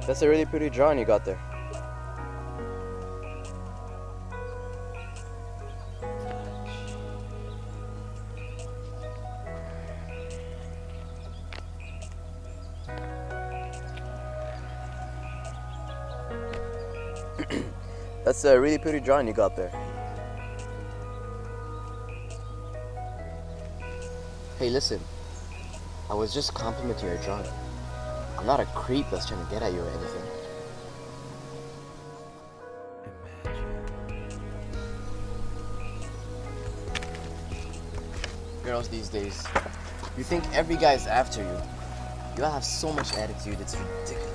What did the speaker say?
That's a really pretty drawing you got there. That's a really pretty drawing you got there. Hey, listen. I was just complimenting your drawing. I'm not a creep that's trying to get at you or anything. Girls these days, you think every guy is after you. You all have so much attitude, it's ridiculous.